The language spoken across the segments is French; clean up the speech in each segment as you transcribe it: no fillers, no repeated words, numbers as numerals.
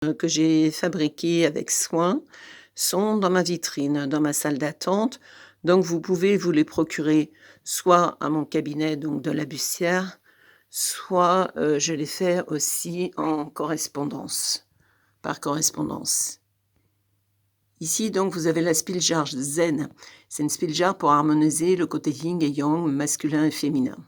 Que j'ai fabriquées avec soin sont dans ma vitrine, dans ma salle d'attente. Donc vous pouvez vous les procurer soit à mon cabinet, donc de la Bussière, soit, je les fais aussi en correspondance, par correspondance. Ici donc vous avez la Spiljar Zen. C'est une Spiljar pour harmoniser le côté yin et yang, masculin et féminin.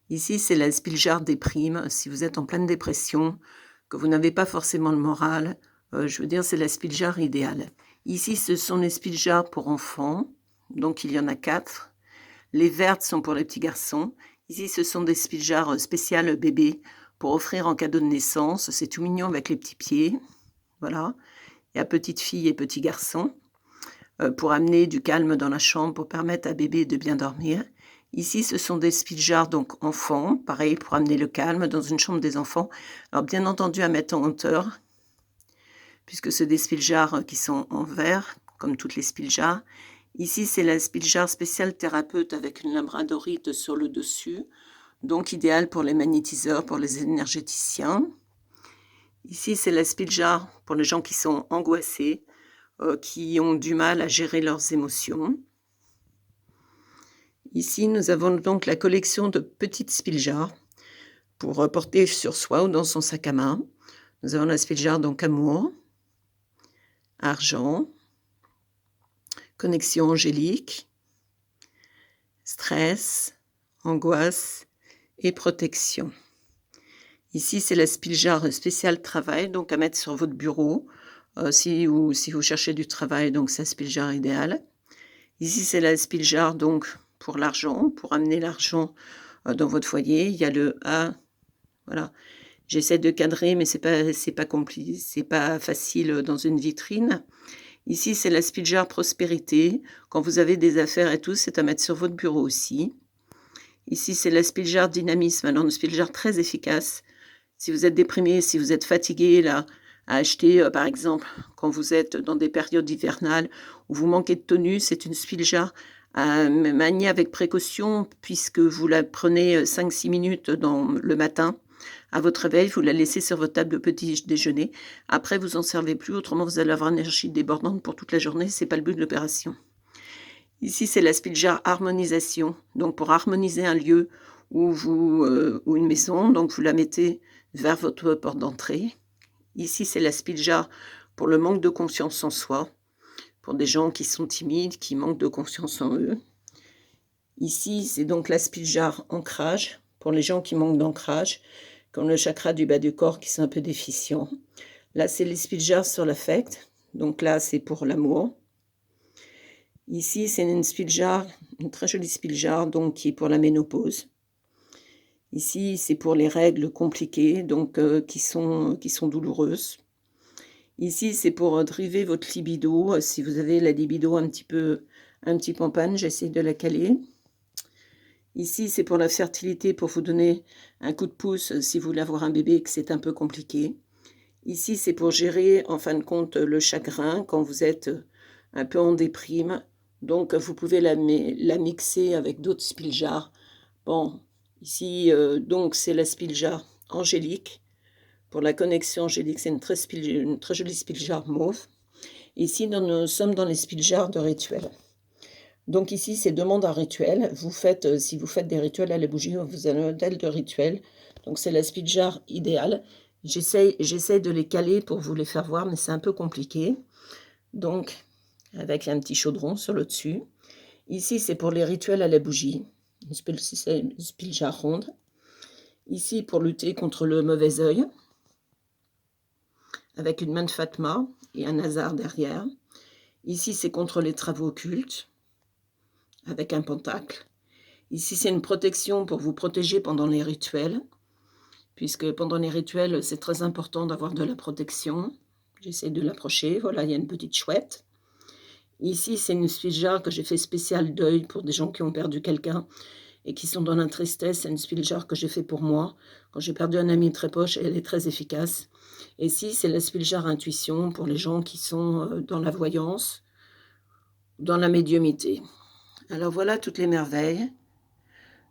Ici c'est la Spiljar déprime, si vous êtes en pleine dépression, que vous n'avez pas forcément le moral, je veux dire c'est la Spiljar idéale. Ici ce sont les Spiljar pour enfants, donc il y en a 4. Les vertes sont pour les petits garçons. Ici ce sont des Spiljar spéciales bébés pour offrir en cadeau de naissance. C'est tout mignon avec les petits pieds, voilà. Il y a petites filles et petits garçons, pour amener du calme dans la chambre, pour permettre à bébé de bien dormir. Ici, ce sont des Spiljar, donc enfants, pareil pour amener le calme dans une chambre des enfants. Alors bien entendu à mettre en hauteur, puisque c'est des Spiljar qui sont en verre, comme toutes les Spiljar. Ici, c'est la Spiljar spéciale thérapeute avec une labradorite sur le dessus, donc idéal pour les magnétiseurs, pour les énergéticiens. Ici, c'est la Spiljar pour les gens qui sont angoissés, qui ont du mal à gérer leurs émotions. Ici, nous avons donc la collection de petites Spiljar pour porter sur soi ou dans son sac à main. Nous avons la Spiljar donc amour, argent, connexion angélique, stress, angoisse et protection. Ici, c'est la Spiljar spéciale travail, donc à mettre sur votre bureau, si vous cherchez du travail, donc c'est la Spiljar idéale. Ici, c'est la Spiljar donc pour l'argent, pour amener l'argent dans votre foyer. Il y a le A, voilà. J'essaie de cadrer, mais c'est pas facile dans une vitrine. Ici, c'est la Spiljar prospérité. Quand vous avez des affaires et tout, c'est à mettre sur votre bureau aussi. Ici, c'est la Spiljar dynamisme. Alors, une Spiljar très efficace. Si vous êtes déprimé, si vous êtes fatigué, là, à acheter, par exemple, quand vous êtes dans des périodes hivernales où vous manquez de tonus, c'est une Spiljar à manier avec précaution, puisque vous la prenez 5-6 minutes le matin. À votre réveil, vous la laissez sur votre table de petit déjeuner. Après, vous en servez plus, autrement vous allez avoir une énergie débordante pour toute la journée. C'est pas le but de l'opération. Ici, c'est la Spiljar harmonisation. Donc, pour harmoniser un lieu ou une maison, donc vous la mettez vers votre porte d'entrée. Ici, c'est la Spiljar pour le manque de confiance en soi, pour des gens qui sont timides, qui manquent de confiance en eux. Ici, c'est donc la Spiljar ancrage, pour les gens qui manquent d'ancrage, comme le chakra du bas du corps qui sont un peu déficients. Là, c'est les Spiljar sur l'affect, donc là, c'est pour l'amour. Ici, c'est une Spiljar, une très jolie Spiljar, donc qui est pour la ménopause. Ici, c'est pour les règles compliquées, donc qui sont douloureuses. Ici, c'est pour driver votre libido. Si vous avez la libido un petit peu en panne, j'essaie de la caler. Ici, c'est pour la fertilité, pour vous donner un coup de pouce si vous voulez avoir un bébé et que c'est un peu compliqué. Ici, c'est pour gérer, en fin de compte, le chagrin quand vous êtes un peu en déprime. Donc, vous pouvez la mixer avec d'autres Spiljar. Bon, ici, donc, c'est la Spiljar angélique. Pour la connexion angélique, c'est une très jolie Spiljar mauve. Ici, nous sommes dans les Spiljar de rituel. Donc ici, c'est demande un rituel. Si vous faites des rituels à la bougie, vous avez un modèle de rituel. Donc c'est la Spiljar idéale. J'essaie de les caler pour vous les faire voir, mais c'est un peu compliqué. Donc, avec un petit chaudron sur le dessus. Ici, c'est pour les rituels à la bougie. Une Spiljar ronde. Ici, pour lutter contre le mauvais œil, avec une main de Fatma et un hasard derrière. Ici, c'est contre les travaux occultes, avec un pentacle. Ici, c'est une protection pour vous protéger pendant les rituels, puisque pendant les rituels, c'est très important d'avoir de la protection. J'essaie de l'approcher. Voilà, il y a une petite chouette. Ici, c'est une Spiljar que j'ai fait spécial deuil pour des gens qui ont perdu quelqu'un et qui sont dans la tristesse. C'est une Spiljar que j'ai fait pour moi. Quand j'ai perdu un ami très proche, elle est très efficace. Et ici, c'est la Spiljar intuition pour les gens qui sont dans la voyance, dans la médiumité. Alors voilà toutes les merveilles.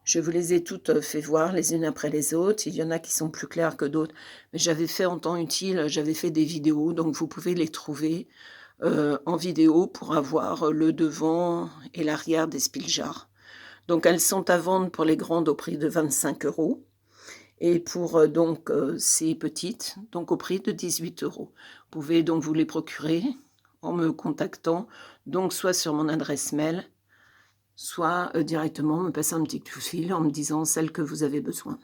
Je vous les ai toutes, fait voir les unes après les autres. Il y en a qui sont plus claires que d'autres, mais j'avais fait en temps utile, j'avais fait des vidéos, donc vous pouvez les trouver, en vidéo pour avoir, le devant et l'arrière des spil jars. Donc elles sont à vendre pour les grandes au prix de 25 € et pour, ces petites, donc au prix de 18 €. Vous pouvez donc vous les procurer en me contactant, donc soit sur mon adresse mail, soit, directement me passer un petit coup de fil en me disant celle que vous avez besoin.